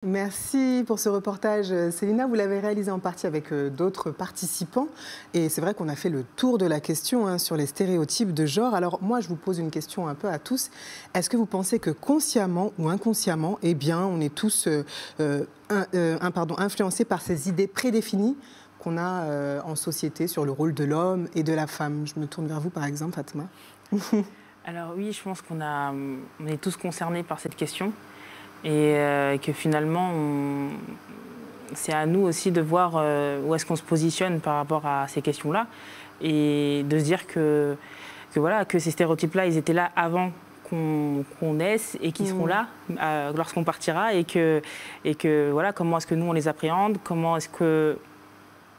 Merci pour ce reportage, Célina. Vous l'avez réalisé en partie avec d'autres participants. Et c'est vrai qu'on a fait le tour de la question sur les stéréotypes de genre. Alors moi, je vous pose une question un peu à tous. Est-ce que vous pensez que consciemment ou inconsciemment, eh bien, on est tous influencés par ces idées prédéfinies qu'on a en société sur le rôle de l'homme et de la femme? Je me tourne vers vous, par exemple, Fatma. Alors oui, je pense qu'on est tous concernés par cette question. Et que finalement, c'est à nous aussi de voir où est-ce qu'on se positionne par rapport à ces questions-là et de se dire que ces stéréotypes-là, ils étaient là avant qu'on naisse et qu'ils seront là lorsqu'on partira et que voilà, comment est-ce que nous on les appréhende, comment est-ce que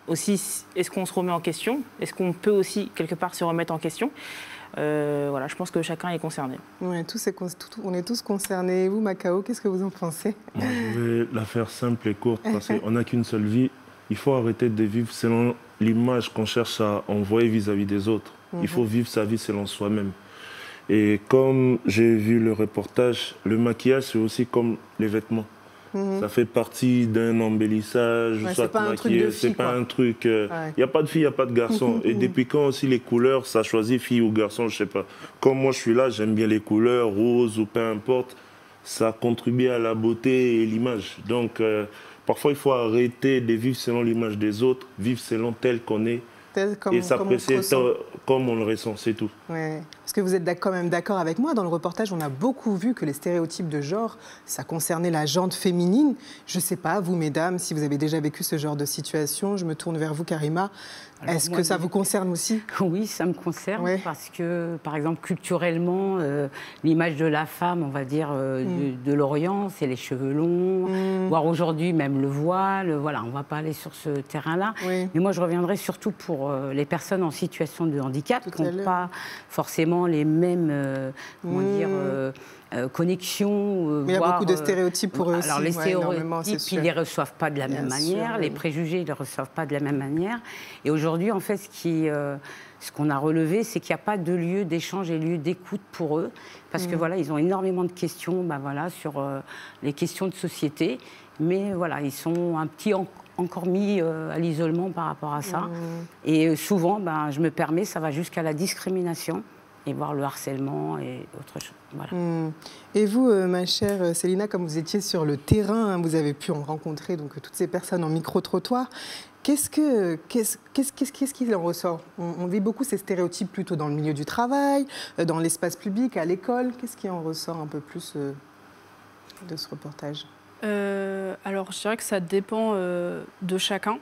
aussi est-ce qu'on se remet en question, est-ce qu'on peut aussi quelque part se remettre en question. Voilà, je pense que chacun est concerné. On est tous concernés. Et vous, Macao, qu'est-ce que vous en pensez? Moi, je vais la faire simple et courte parce qu'on n'a qu'une seule vie. Il faut arrêter de vivre selon l'image qu'on cherche à envoyer vis-à-vis des autres. Il faut vivre sa vie selon soi-même. Et comme j'ai vu le reportage, le maquillage, c'est aussi comme les vêtements. Ça fait partie d'un embellissage, ouais, soit maquillé, c'est pas un truc. Il n'y a pas de fille, il n'y a pas de garçon. Et depuis quand aussi les couleurs, ça choisit fille ou garçon, je sais pas. Comme moi je suis là, j'aime bien les couleurs, rose ou peu importe. Ça contribue à la beauté et l'image. Donc parfois il faut arrêter de vivre selon l'image des autres, vivre selon tel qu'on est. Et s'apprécier comme on le ressent, c'est tout. Ouais. Parce que vous êtes quand même d'accord avec moi, dans le reportage, on a beaucoup vu que les stéréotypes de genre, ça concernait la gente féminine. Je ne sais pas, vous, mesdames, si vous avez déjà vécu ce genre de situation. Je me tourne vers vous, Karima. Est-ce que ça vous concerne aussi? Oui, ça me concerne parce que, par exemple, culturellement, l'image de la femme, on va dire, de l'Orient, c'est les cheveux longs, voire aujourd'hui même le voile. Voilà, on ne va pas aller sur ce terrain-là. Mais moi, je reviendrai surtout pour les personnes en situation de handicap qui n'ont pas forcément les mêmes connexions. Mais il y a beaucoup de stéréotypes pour eux aussi. Alors, les stéréotypes, ils ne les reçoivent pas de la même manière. Les préjugés, ils ne les reçoivent pas de la même manière. Et aujourd'hui, en fait, ce qu'on a relevé, c'est qu'il n'y a pas de lieu d'échange et lieu d'écoute pour eux. Parce que voilà, ils ont énormément de questions sur les questions de société. Mais voilà, ils sont encore mis à l'isolement par rapport à ça. Et souvent, je me permets, ça va jusqu'à la discrimination et voir le harcèlement et autre chose. Voilà. Et vous, ma chère Célina, comme vous étiez sur le terrain, vous avez pu en rencontrer donc, toutes ces personnes en micro-trottoir. Qu'est-ce qu'il en ressort? On vit beaucoup ces stéréotypes plutôt dans le milieu du travail, dans l'espace public, à l'école. Qu'est-ce qui en ressort un peu plus de ce reportage? Alors, je dirais que ça dépend de chacun.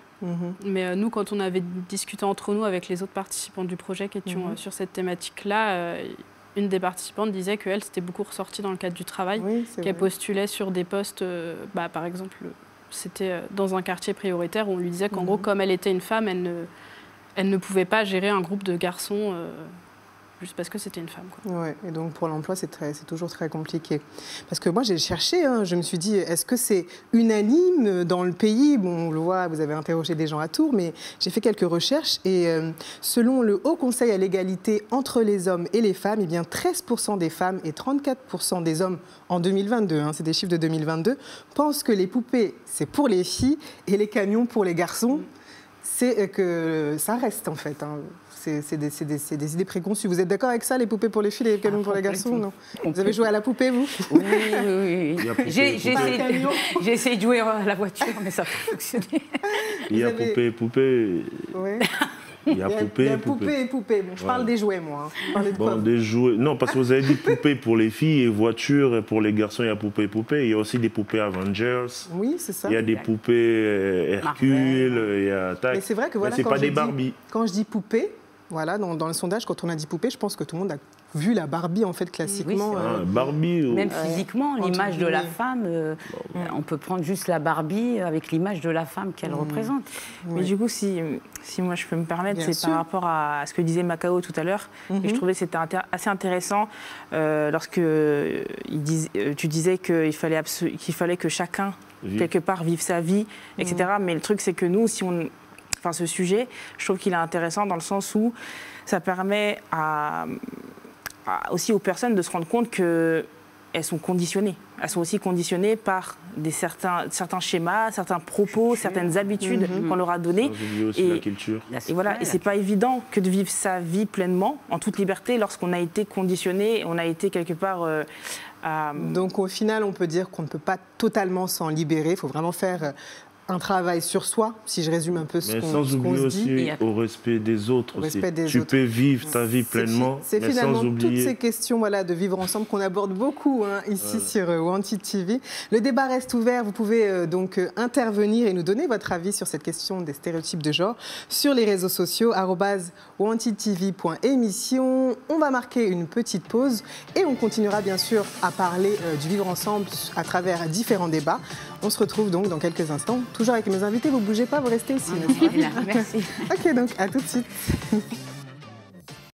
Mais nous, quand on avait discuté entre nous avec les autres participants du projet qui étaient sur cette thématique-là, une des participantes disait qu'elle, c'était beaucoup ressorti dans le cadre du travail, qu'elle postulait sur des postes, par exemple, c'était dans un quartier prioritaire où on lui disait qu'en gros, comme elle était une femme, elle ne pouvait pas gérer un groupe de garçons juste parce que c'était une femme. Ouais, et donc pour l'emploi, c'est toujours très compliqué. Parce que moi, j'ai cherché, je me suis dit, est-ce que c'est unanime dans le pays? Bon, on le voit, vous avez interrogé des gens à Tours, mais j'ai fait quelques recherches et selon le Haut Conseil à l'égalité entre les hommes et les femmes, eh bien 13% des femmes et 34% des hommes en 2022, c'est des chiffres de 2022, pensent que les poupées, c'est pour les filles et les camions pour les garçons. C'est que ça reste en fait. C'est des idées préconçues. Vous êtes d'accord avec ça, les poupées pour les filles et les camions pour les garçons? Non. Vous avez joué à la poupée, vous? Oui. J'ai essayé de jouer à la voiture, mais ça n'a pas fonctionné. Il y a poupée. Oui. Il y a poupée et poupée. Bon, je parle des jouets, moi. Des jouets. Non, parce que vous avez dit poupée pour les filles et voiture. Et pour les garçons, il y a poupée. Il y a aussi des poupées Avengers. Oui, c'est ça. Il y a des poupées Hercule. Il y a Mais c'est vrai que voilà, c'est pas des Barbie. Quand je dis poupée, voilà, dans le sondage, quand on a dit poupée, je pense que tout le monde a vu la Barbie, en fait, classiquement. Barbie. Même physiquement, l'image de la femme, on peut prendre juste la Barbie avec l'image de la femme qu'elle représente. Mais du coup, si moi je peux me permettre, c'est par rapport à ce que disait Macao tout à l'heure. Et je trouvais que c'était assez intéressant lorsque tu disais qu'il fallait que chacun, quelque part, vive sa vie, etc. Mais le truc, c'est que nous, ce sujet, je trouve qu'il est intéressant dans le sens où ça permet aussi aux personnes de se rendre compte que elles sont conditionnées. Elles sont aussi conditionnées par certains schémas, certains propos, certaines habitudes qu'on leur a données. Aussi la culture. Et voilà, et c'est pas évident que de vivre sa vie pleinement, en toute liberté, lorsqu'on a été conditionné, on a été quelque part... Donc au final, on peut dire qu'on ne peut pas totalement s'en libérer. Il faut vraiment faire un travail sur soi, si je résume un peu ce qu'on se dit. Sans oublier aussi au respect des autres aussi. Tu peux vivre ta vie pleinement, c'est mais finalement sans oublier... toutes ces questions de vivre ensemble qu'on aborde beaucoup ici sur Wanted TV. Le débat reste ouvert. Vous pouvez donc intervenir et nous donner votre avis sur cette question des stéréotypes de genre sur les réseaux sociaux @wantedtv.émission. On va marquer une petite pause et on continuera bien sûr à parler du vivre ensemble à travers différents débats. On se retrouve donc dans quelques instants. Toujours avec mes invités, vous ne bougez pas, vous restez ici. Merci. Ok, donc à tout de suite.